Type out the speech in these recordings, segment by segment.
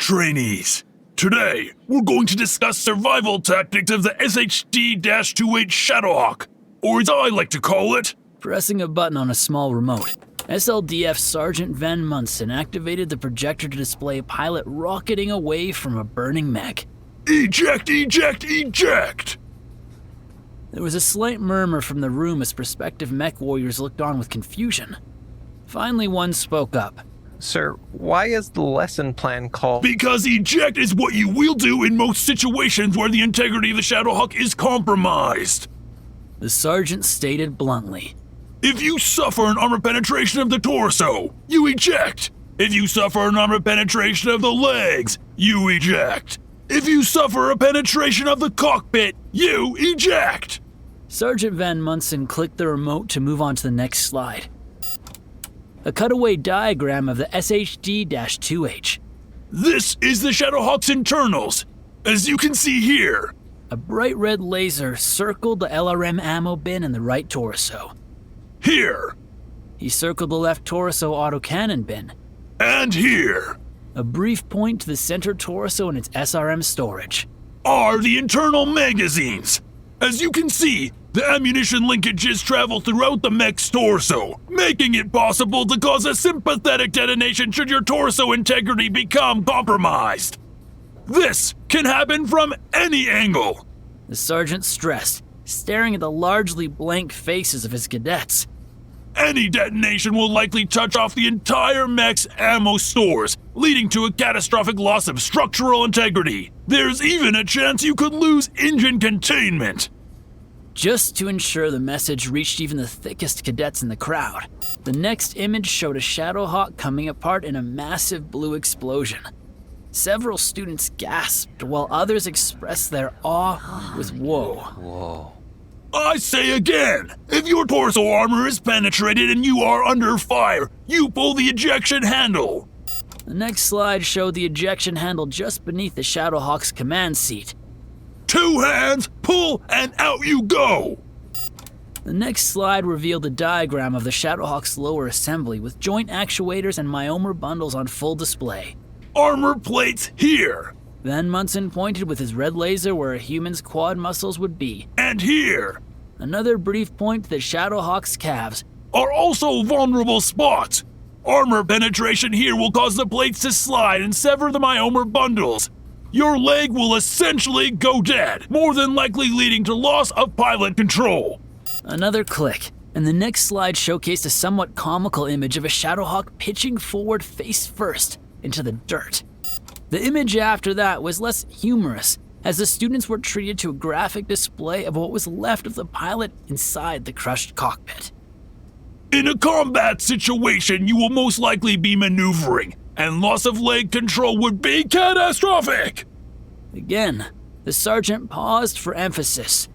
trainees. Today, we're going to discuss survival tactics of the SHD-28 Shadowhawk, or as I like to call it. Pressing a button on a small remote, SLDF Sergeant Van Munson activated the projector to display a pilot rocketing away from a burning mech. Eject, eject, eject! There was a slight murmur from the room as prospective mech warriors looked on with confusion. Finally, one spoke up. Sir, why is the lesson plan called? Because eject is what you will do in most situations where the integrity of the Shadowhawk is compromised. The sergeant stated bluntly. If you suffer an armor penetration of the torso, you eject. If you suffer an armor penetration of the legs, you eject. If you suffer a penetration of the cockpit, you eject. Sergeant Van Munson clicked the remote to move on to the next slide. A cutaway diagram of the SHD-2H. This is the Shadowhawk's internals, as you can see here. A bright red laser circled the LRM ammo bin in the right torso. Here. He circled the left torso autocannon bin. And here. A brief point to the center torso and its SRM storage. Are the internal magazines. As you can see, the ammunition linkages travel throughout the mech's torso, making it possible to cause a sympathetic detonation should your torso integrity become compromised. This can happen from any angle. The sergeant stressed, staring at the largely blank faces of his cadets. Any detonation will likely touch off the entire mech's ammo stores, leading to a catastrophic loss of structural integrity. There's even a chance you could lose engine containment. Just to ensure the message reached even the thickest cadets in the crowd, the next image showed a Shadowhawk coming apart in a massive blue explosion. Several students gasped while others expressed their awe with whoa. I say again, if your torso armor is penetrated and you are under fire, you pull the ejection handle. The next slide showed the ejection handle just beneath the Shadowhawk's command seat. 2 hands, pull, and out you go! The next slide revealed a diagram of the Shadowhawk's lower assembly with joint actuators and myomer bundles on full display. Armor plates here. Van Munson pointed with his red laser where a human's quad muscles would be. And here. Another brief point to the Shadowhawk's calves. Are also vulnerable spots. Armor penetration here will cause the plates to slide and sever the myomer bundles. Your leg will essentially go dead, more than likely leading to loss of pilot control. Another click, and the next slide showcased a somewhat comical image of a Shadowhawk pitching forward face first into the dirt. The image after that was less humorous, as the students were treated to a graphic display of what was left of the pilot inside the crushed cockpit. In a combat situation, you will most likely be maneuvering, and loss of leg control would be catastrophic. Again, the sergeant paused for emphasis.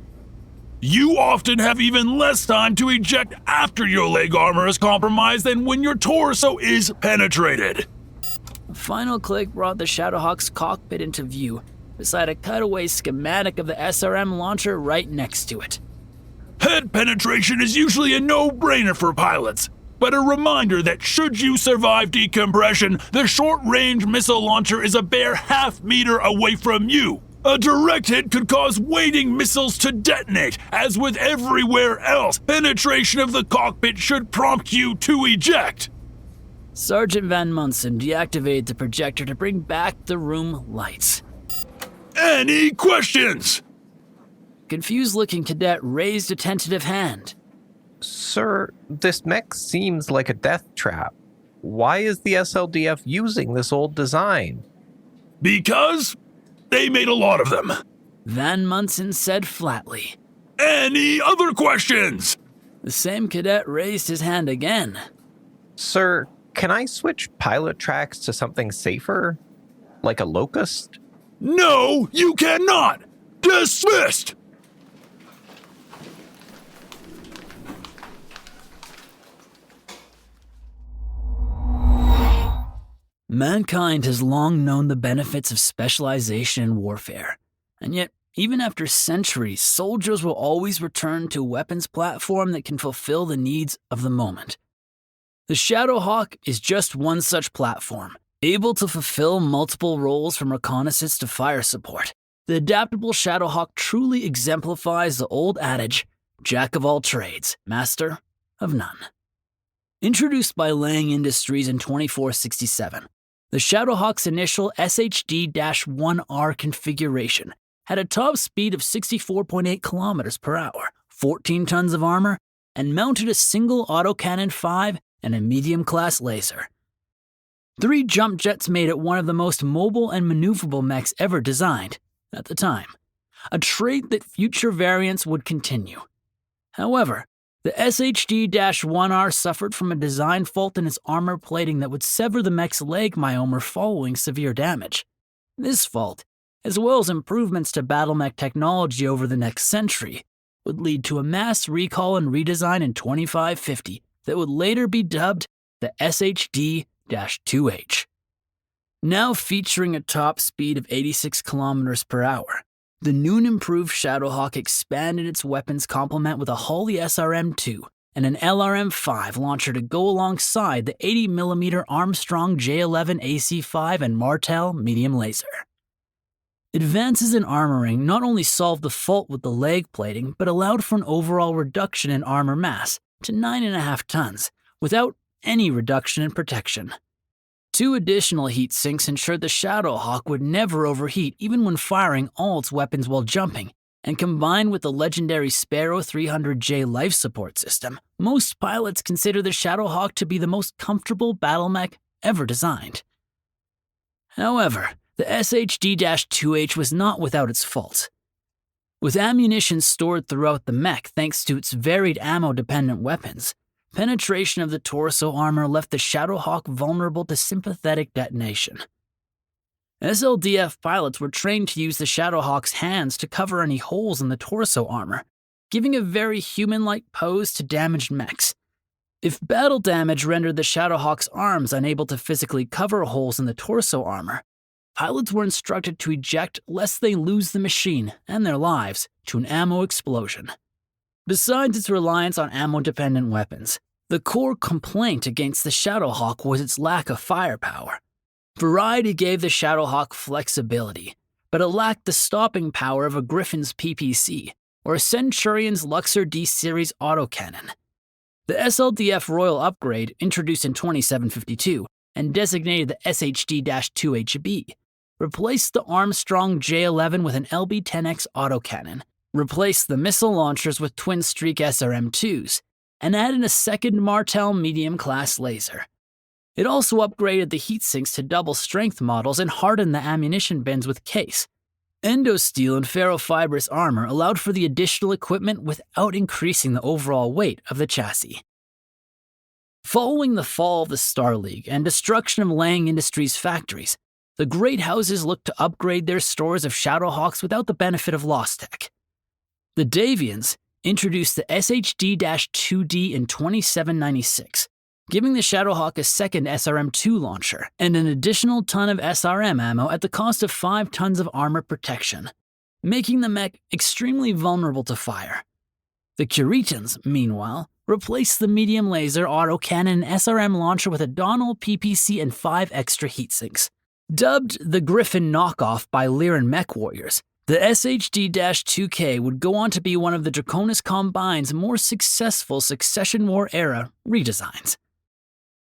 You often have even less time to eject after your leg armor is compromised than when your torso is penetrated. A final click brought the Shadowhawk's cockpit into view, beside a cutaway schematic of the SRM launcher right next to it. Head penetration is usually a no-brainer for pilots, but a reminder that should you survive decompression, the short-range missile launcher is a bare half-meter away from you. A direct hit could cause waiting missiles to detonate. As with everywhere else, penetration of the cockpit should prompt you to eject. Sergeant Van Munson deactivated the projector to bring back the room lights. Any questions? Confused-looking cadet raised a tentative hand. Sir, this mech seems like a death trap. Why is the SLDF using this old design? Because they made a lot of them. Van Munson said flatly. Any other questions? The same cadet raised his hand again. Sir, can I switch pilot tracks to something safer? Like a locust? No, you cannot! Dismissed! Mankind has long known the benefits of specialization in warfare, and yet, even after centuries, soldiers will always return to a weapons platform that can fulfill the needs of the moment. The Shadowhawk is just one such platform, Able to fulfill multiple roles from reconnaissance to fire support, the adaptable Shadowhawk truly exemplifies the old adage, Jack of all trades, master of none. Introduced by Lang Industries in 2467, the Shadowhawk's initial SHD-1R configuration had a top speed of 64.8 kilometers per hour, 14 tons of armor, and mounted a single autocannon 5 and a medium-class laser. 3 jump jets made it one of the most mobile and maneuverable mechs ever designed at the time, a trait that future variants would continue. However, the SHD-1R suffered from a design fault in its armor plating that would sever the mech's leg myomer following severe damage. This fault, as well as improvements to BattleTech technology over the next century, would lead to a mass recall and redesign in 2550 that would later be dubbed the SHD-2H. Now featuring a top speed of 86 kilometers per hour, the noon-improved Shadowhawk expanded its weapons complement with a Holley SRM-2 and an LRM-5 launcher to go alongside the 80mm Armstrong J11 AC-5 and Martel medium laser. Advances in armoring not only solved the fault with the leg plating, but allowed for an overall reduction in armor mass to 9.5 tons, without any reduction in protection. 2 additional heat sinks ensured the Shadowhawk would never overheat even when firing all its weapons while jumping, and combined with the legendary Sparrow 300J life support system, most pilots consider the Shadowhawk to be the most comfortable battle mech ever designed. However, the SHD-2H was not without its faults. With ammunition stored throughout the mech thanks to its varied ammo-dependent weapons, penetration of the torso armor left the Shadowhawk vulnerable to sympathetic detonation. SLDF pilots were trained to use the Shadowhawk's hands to cover any holes in the torso armor, giving a very human-like pose to damaged mechs. If battle damage rendered the Shadowhawk's arms unable to physically cover holes in the torso armor, pilots were instructed to eject lest they lose the machine and their lives to an ammo explosion. Besides its reliance on ammo-dependent weapons, the core complaint against the Shadowhawk was its lack of firepower. Variety gave the Shadowhawk flexibility, but it lacked the stopping power of a Griffin's PPC or a Centurion's Luxor D-Series autocannon. The SLDF Royal Upgrade, introduced in 2752 and designated the SHD-2HB, replaced the Armstrong J11 with an LB-10X autocannon, replaced the missile launchers with Twin Streak SRM-2s, and added a second Martel medium-class laser. It also upgraded the heat sinks to double-strength models and hardened the ammunition bins with case. Endosteel and ferrofibrous armor allowed for the additional equipment without increasing the overall weight of the chassis. Following the fall of the Star League and destruction of Lang Industries' factories, the great houses looked to upgrade their stores of Shadowhawks without the benefit of lost tech. The Davians introduced the SHD-2D in 2796, giving the Shadowhawk a second SRM-2 launcher and an additional ton of SRM ammo at the cost of 5 tons of armor protection, making the mech extremely vulnerable to fire. The Curitans, meanwhile, replaced the medium laser autocannon and SRM launcher with a Donnell PPC and 5 extra heatsinks. Dubbed the Griffin knockoff by Lyran mech warriors, the SHD-2K would go on to be one of the Draconis Combine's more successful Succession War era redesigns.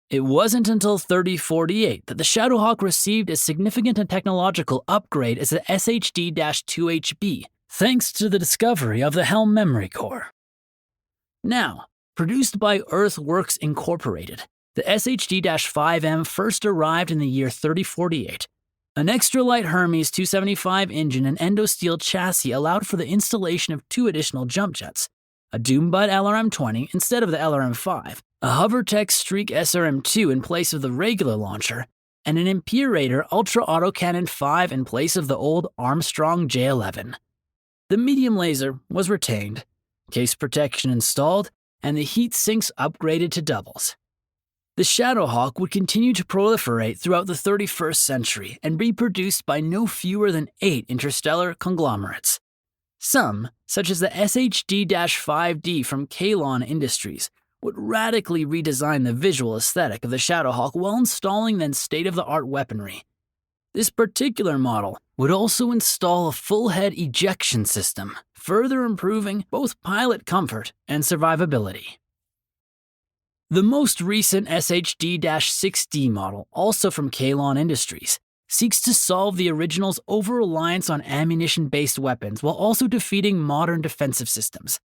It wasn't until 3048 that the Shadowhawk received a significant and technological upgrade as the SHD-2HB, thanks to the discovery of the Helm Memory Core. Now, produced by Earthworks Incorporated, the SHD-5M first arrived in the year 3048. An extra-light Hermes 275 engine and endosteel chassis allowed for the installation of 2 additional jump jets, a Doombud LRM-20 instead of the LRM-5, a HoverTech Streak SRM-2 in place of the regular launcher, and an Imperator Ultra Autocannon 5 in place of the old Armstrong J11. The medium laser was retained, case protection installed, and the heat sinks upgraded to doubles. The Shadowhawk would continue to proliferate throughout the 31st century and be produced by no fewer than 8 interstellar conglomerates. Some, such as the SHD-5D from Kalon Industries, would radically redesign the visual aesthetic of the Shadowhawk while installing then state-of-the-art weaponry. This particular model would also install a full-head ejection system, further improving both pilot comfort and survivability. The most recent SHD-6D model, also from Kalon Industries, seeks to solve the original's over-reliance on ammunition-based weapons while also defeating modern defensive systems.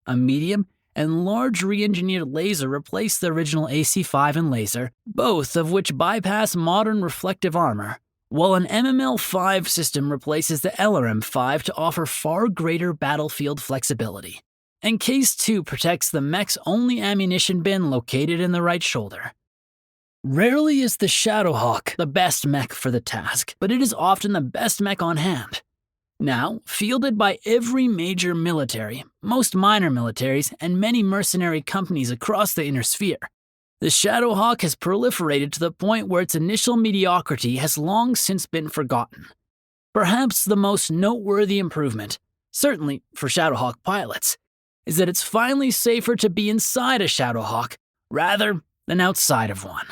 A medium and large re-engineered laser replace the original AC-5 and laser, both of which bypass modern reflective armor, while an MML-5 system replaces the LRM-5 to offer far greater battlefield flexibility. And Case 2 protects the Mech's only ammunition bin located in the right shoulder. Rarely is the Shadowhawk the best mech for the task, but it is often the best mech on hand. Now, fielded by every major military, most minor militaries, and many mercenary companies across the Inner Sphere, the Shadowhawk has proliferated to the point where its initial mediocrity has long since been forgotten. Perhaps the most noteworthy improvement, certainly for Shadowhawk pilots, is that it's finally safer to be inside a Shadowhawk rather than outside of one.